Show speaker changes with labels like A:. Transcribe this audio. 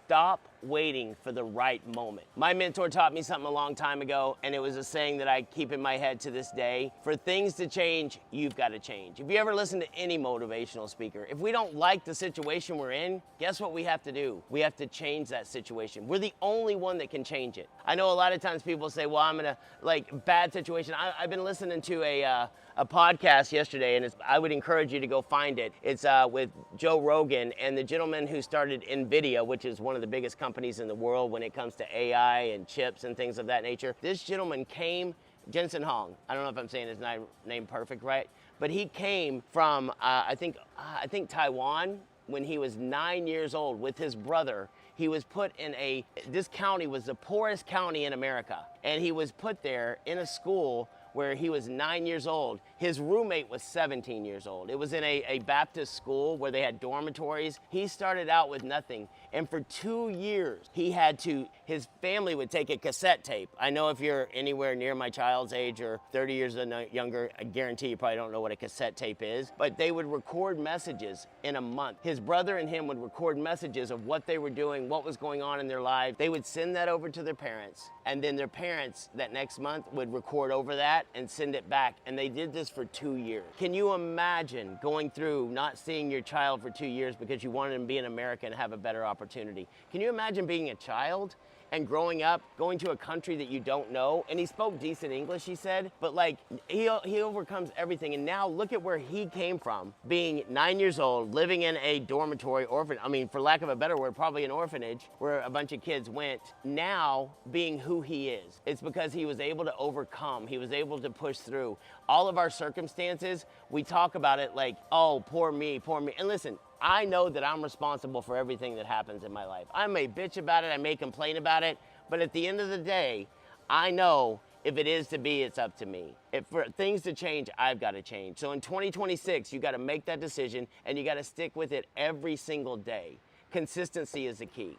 A: Stop waiting for the right moment. My mentor taught me something a long time ago, and it was a saying that I keep in my head to this day. For things to change, you've got to change. If you ever listen to any motivational speaker, if we don't like the situation we're in, guess what we have to do? We have to change that situation. We're the only one that can change it. I know a lot of times people say, well, I'm in a bad situation. I've been listening to a podcast yesterday, and I would encourage you to go find it. It's with Joe Rogan and the gentleman who started NVIDIA, which is one of the biggest companies in the world when it comes to AI and chips and things of that nature. This gentleman came, Jensen Huang, I don't know if I'm saying his name perfect, right? But he came from, I think Taiwan when he was 9 years old with his brother. He was put in this county was the poorest county in America. And he was put there in a school where he was 9 years old. His roommate was 17 years old. It was in a Baptist school where they had dormitories. He started out with nothing. And for 2 years, his family would take a cassette tape. I know if you're anywhere near my child's age or 30 years younger, I guarantee you probably don't know what a cassette tape is, but they would record messages in a month. His brother and him would record messages of what they were doing, what was going on in their lives. They would send that over to their parents, and then their parents that next month would record over that and send it back. And they did this for 2 years. Can you imagine going through not seeing your child for 2 years because you wanted him to be in America and have a better opportunity? Can you imagine being a child and growing up, going to a country that you don't know? And he spoke decent English, he said, but he overcomes everything. And now look at where he came from, being 9 years old, living in a dormitory for lack of a better word, probably an orphanage where a bunch of kids went, now being who he is. It's because he was able to overcome, he was able to push through. All of our circumstances, we talk about it like, oh, poor me, poor me. And listen, I know that I'm responsible for everything that happens in my life. I may bitch about it, I may complain about it, but at the end of the day, I know if it is to be, it's up to me. If for things to change, I've got to change. So in 2026, you got to make that decision and you got to stick with it every single day. Consistency is the key.